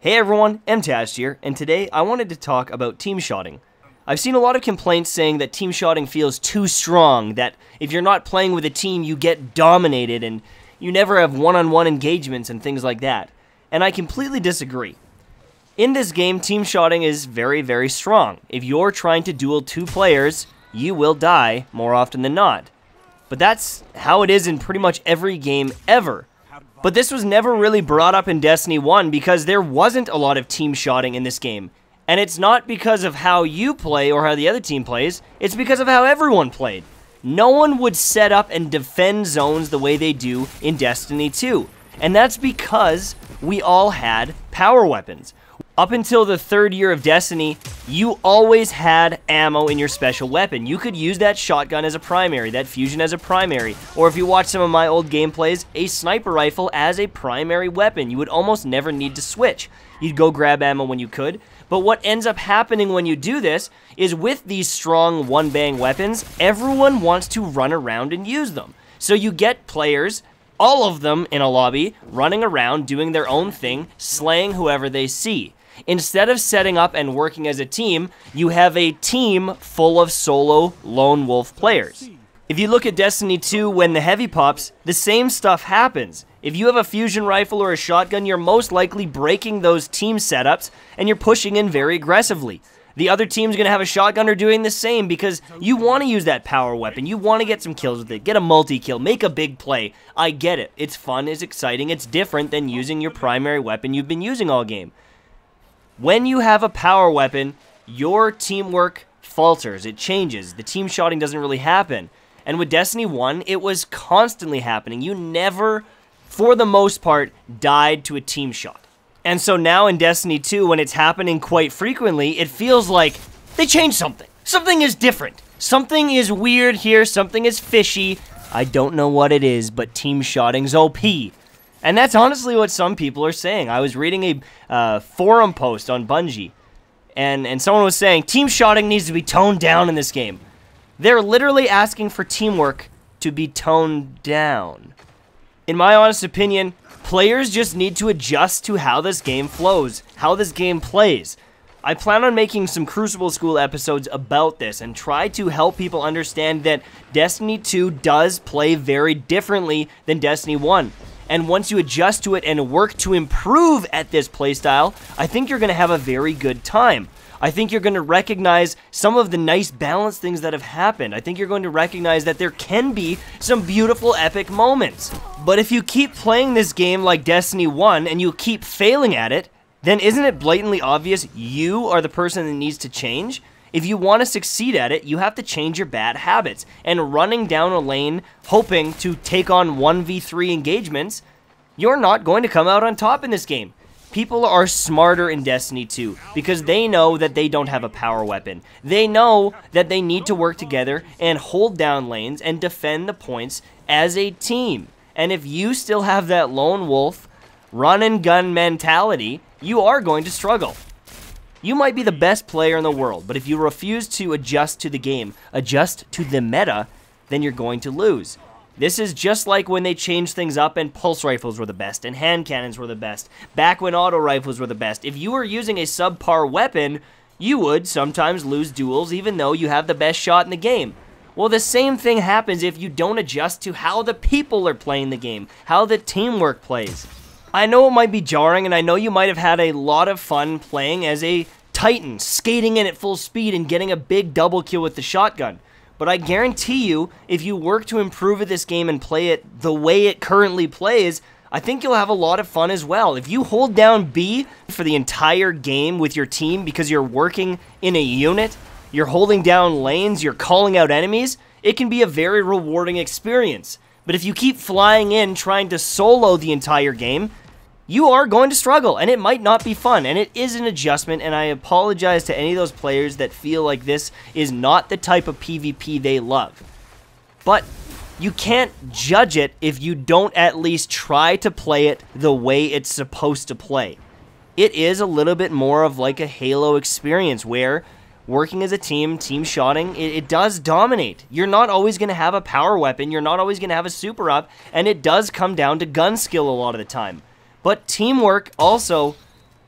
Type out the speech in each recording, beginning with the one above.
Hey everyone, Mtashed here, and today I wanted to talk about team shotting. I've seen a lot of complaints saying that team shotting feels too strong, that if you're not playing with a team you get dominated and you never have one-on-one engagements and things like that. And I completely disagree. In this game, team shotting is very, very strong. If you're trying to duel two players, you will die more often than not. But that's how it is in pretty much every game ever. But this was never really brought up in Destiny 1 because there wasn't a lot of team shotting in this game. And it's not because of how you play or how the other team plays, it's because of how everyone played. No one would set up and defend zones the way they do in Destiny 2. And that's because we all had power weapons. Up until the third year of Destiny, you always had ammo in your special weapon. You could use that shotgun as a primary, that fusion as a primary, or if you watch some of my old gameplays, a sniper rifle as a primary weapon. You would almost never need to switch. You'd go grab ammo when you could, but what ends up happening when you do this is with these strong one-bang weapons, everyone wants to run around and use them. So you get players, all of them in a lobby, running around doing their own thing, slaying whoever they see. Instead of setting up and working as a team, you have a team full of solo lone wolf players. If you look at Destiny 2 when the heavy pops, the same stuff happens. If you have a fusion rifle or a shotgun, you're most likely breaking those team setups and you're pushing in very aggressively. The other team's gonna have a shotgun or doing the same because you want to use that power weapon. You want to get some kills with it, get a multi-kill, make a big play. I get it. It's fun, it's exciting, it's different than using your primary weapon you've been using all game. When you have a power weapon, your teamwork falters, it changes. The team shotting doesn't really happen. And with Destiny 1, it was constantly happening. You never, for the most part, died to a team shot. And so now in Destiny 2, when it's happening quite frequently, it feels like they changed something. Something is different. Something is weird here, something is fishy. I don't know what it is, but team shotting's OP. And that's honestly what some people are saying. I was reading a forum post on Bungie, and someone was saying, team shotting needs to be toned down in this game. They're literally asking for teamwork to be toned down. In my honest opinion, players just need to adjust to how this game flows, how this game plays. I plan on making some Crucible School episodes about this and try to help people understand that Destiny 2 does play very differently than Destiny 1. And once you adjust to it and work to improve at this playstyle, I think you're going to have a very good time. I think you're going to recognize some of the nice balanced things that have happened. I think you're going to recognize that there can be some beautiful epic moments. But if you keep playing this game like Destiny 1 and you keep failing at it, then isn't it blatantly obvious you are the person that needs to change? If you want to succeed at it, you have to change your bad habits. And running down a lane, hoping to take on 1v3 engagements, you're not going to come out on top in this game. People are smarter in Destiny 2 because they know that they don't have a power weapon. They know that they need to work together and hold down lanes and defend the points as a team. And if you still have that lone wolf, run and gun mentality, you are going to struggle. You might be the best player in the world, but if you refuse to adjust to the game, adjust to the meta, then you're going to lose. This is just like when they changed things up and pulse rifles were the best and hand cannons were the best, back when auto rifles were the best. If you were using a subpar weapon, you would sometimes lose duels even though you have the best shot in the game. Well, the same thing happens if you don't adjust to how the people are playing the game, how the teamwork plays. I know it might be jarring, and I know you might have had a lot of fun playing as a Titan, skating in at full speed and getting a big double kill with the shotgun. But I guarantee you, if you work to improve at this game and play it the way it currently plays, I think you'll have a lot of fun as well. If you hold down B for the entire game with your team because you're working in a unit, you're holding down lanes, you're calling out enemies, it can be a very rewarding experience. But if you keep flying in trying to solo the entire game, you are going to struggle, and it might not be fun, and it is an adjustment, and I apologize to any of those players that feel like this is not the type of PvP they love. But you can't judge it if you don't at least try to play it the way it's supposed to play. It is a little bit more of like a Halo experience where working as a team, team shotting, it does dominate. You're not always going to have a power weapon, you're not always going to have a super up, and it does come down to gun skill a lot of the time. But teamwork also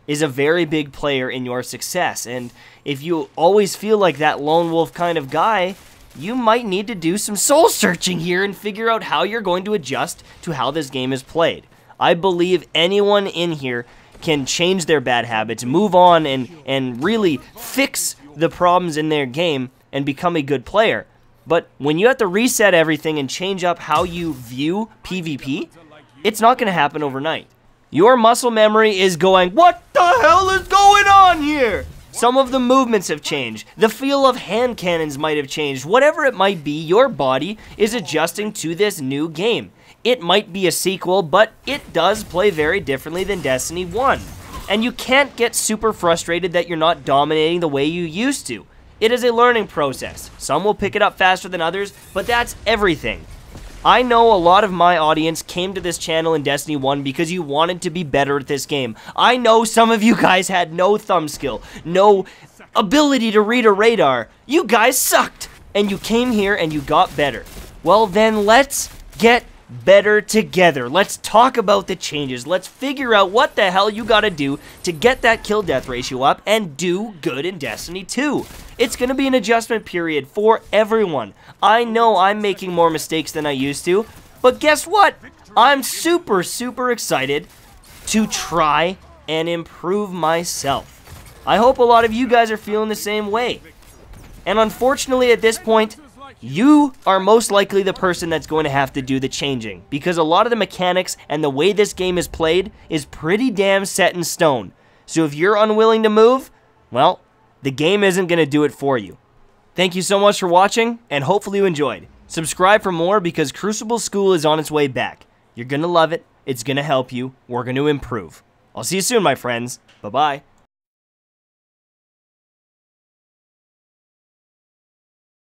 is a very big player in your success. And if you always feel like that lone wolf kind of guy, you might need to do some soul searching here and figure out how you're going to adjust to how this game is played. I believe anyone in here can change their bad habits, move on, and really fix the problems in their game and become a good player. But when you have to reset everything and change up how you view PvP, it's not going to happen overnight. Your muscle memory is going, what the hell is going on here? Some of the movements have changed. The feel of hand cannons might have changed. Whatever it might be, your body is adjusting to this new game. It might be a sequel, but it does play very differently than Destiny 1. And you can't get super frustrated that you're not dominating the way you used to. It is a learning process. Some will pick it up faster than others, but that's everything. I know a lot of my audience came to this channel in Destiny 1 because you wanted to be better at this game. I know some of you guys had no thumb skill, no ability to read a radar. You guys sucked, and you came here and you got better. Well then, let's get better together. Let's talk about the changes. Let's figure out what the hell you gotta do to get that kill-death ratio up and do good in Destiny 2. It's gonna be an adjustment period for everyone. I know I'm making more mistakes than I used to, but guess what? I'm super excited to try and improve myself. I hope a lot of you guys are feeling the same way. And unfortunately at this point, you are most likely the person that's going to have to do the changing, because a lot of the mechanics and the way this game is played is pretty damn set in stone. So if you're unwilling to move, well, the game isn't going to do it for you. Thank you so much for watching, and hopefully you enjoyed. Subscribe for more because Crucible School is on its way back. You're going to love it. It's going to help you. We're going to improve. I'll see you soon, my friends. Bye-bye.